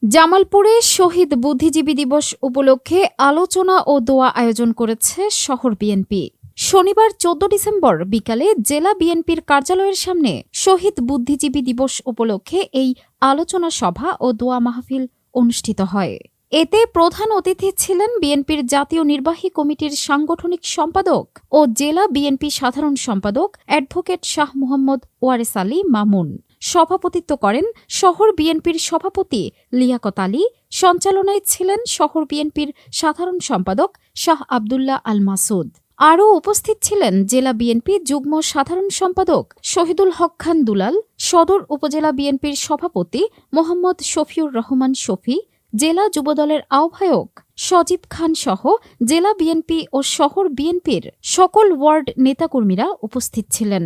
জামালপুরে শহীদ বুদ্ধিজীবী দিবস উপলক্ষে আলোচনা ও দোয়া আয়োজন করেছে শহর বিএনপি। শনিবার ১৪ ডিসেম্বর বিকালে জেলা বিএনপির কার্যালয়ের সামনে শহীদ বুদ্ধিজীবী দিবস উপলক্ষে এই আলোচনা সভা ও দোয়া মাহফিল অনুষ্ঠিত হয়। এতে প্রধান অতিথি ছিলেন বিএনপির জাতীয় নির্বাহী কমিটির সাংগঠনিক সম্পাদক ও জেলা বিএনপি সাধারণ সম্পাদক অ্যাডভোকেট শাহ মোহাম্মদ ওয়ারেস আলী মামুন। সভাপতিত্ব করেন শহর বিএনপির সভাপতি লিয়াকত আলী। সঞ্চালনায় ছিলেন শহর বিএনপির সাধারণ সম্পাদক শাহ আবদুল্লাহ আল মাসুদ। আরও উপস্থিত ছিলেন জেলা বিএনপি যুগ্ম সাধারণ সম্পাদক শহীদুল হক খান দুলাল, সদর উপজেলা বিএনপির সভাপতি মোহাম্মদ শফিউর রহমান শফি, জেলা যুবদলের আহ্বায়ক সজীব খান সহ জেলা বিএনপি ও শহর বিএনপির সকল ওয়ার্ড নেতাকর্মীরা উপস্থিত ছিলেন।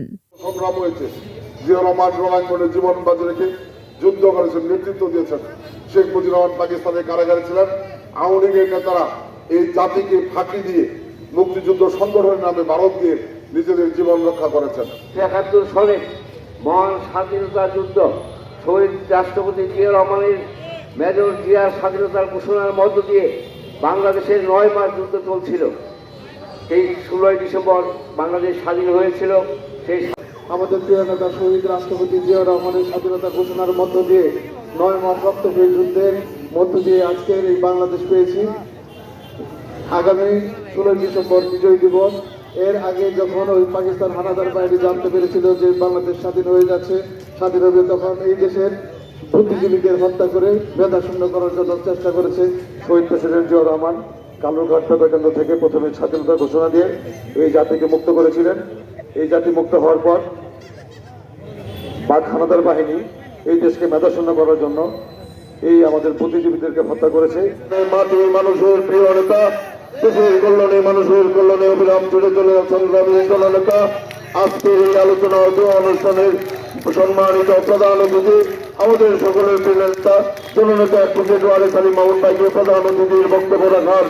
জিয়া রহমান রণাঙ্গনে জীবন বাজি রেখে যুদ্ধ করেছেন, নেতৃত্ব দিয়েছেন। শেখ মুজিবুর রহমান পাকিস্তানের কারাগারে ছিলেন। আওয়ামী লীগের নেতারা এই জাতিকে ফাঁকি দিয়ে মুক্তিযুদ্ধ সংগঠনের নামে ভারত দিয়ে নিজেদের জীবন রক্ষা করেছেন। ৭১ সালে মহান স্বাধীনতা যুদ্ধ শহীদ রাষ্ট্রপতি জিয়া রহমানের মেজর জিয়ার স্বাধীনতার ঘোষণার মধ্য দিয়ে বাংলাদেশের ৯ মাস যুদ্ধ চলছিল। এই ১৬ ডিসেম্বর বাংলাদেশ স্বাধীন হয়েছিল। সেই আমাদের প্রিয় নেতা শহীদ রাষ্ট্রপতি জিয়া রহমানের স্বাধীনতা ঘোষণার মধ্য দিয়ে ৯ মাস রক্তক্ষয়ী যুদ্ধের মধ্য দিয়ে আজকের এই বাংলাদেশ পেয়েছি। আগামী ১৬ ডিসেম্বর বিজয় দিবস। এর আগে যখন ওই পাকিস্তান হানাদার বাহিনী জানতে পেরেছিল যে বাংলাদেশ স্বাধীন হয়ে যাচ্ছে, স্বাধীন হবে, তখন এই দেশের বুদ্ধিজীবীদের হত্যা করে মেধাশূন্য করার জন্য চেষ্টা করেছে শহীদ প্রেসিডেন্ট জিয়া রহমান। কালুরঘাট কেন্দ্র থেকে প্রথমে স্বাধীনতা ঘোষণা দিয়ে এই জাতিকে মুক্ত করেছিলেন। এই জাতি মুক্ত হওয়ার পর পাক হানাদার বাহিনী এই দেশকে মেধাশূন্য করার জন্য এই আমাদের বুদ্ধিজীবীদেরকে হত্যা করেছে। মাটির মানুষের প্রিয় নেতা, দেশের কল্যাণে মানুষের কল্যাণে অবিরাম জুড়ে চলে সংগ্রামী জননেতা। আজকের এই আলোচনা অনুষ্ঠানের সম্মানিত প্রধান অতিথি আমাদের সকলের প্রিয় নেতা জননেতা অ্যাডভোকেট ওয়ারেস আলী মামুন ভাইকে প্রধান অতিথির বক্তব্য রাখার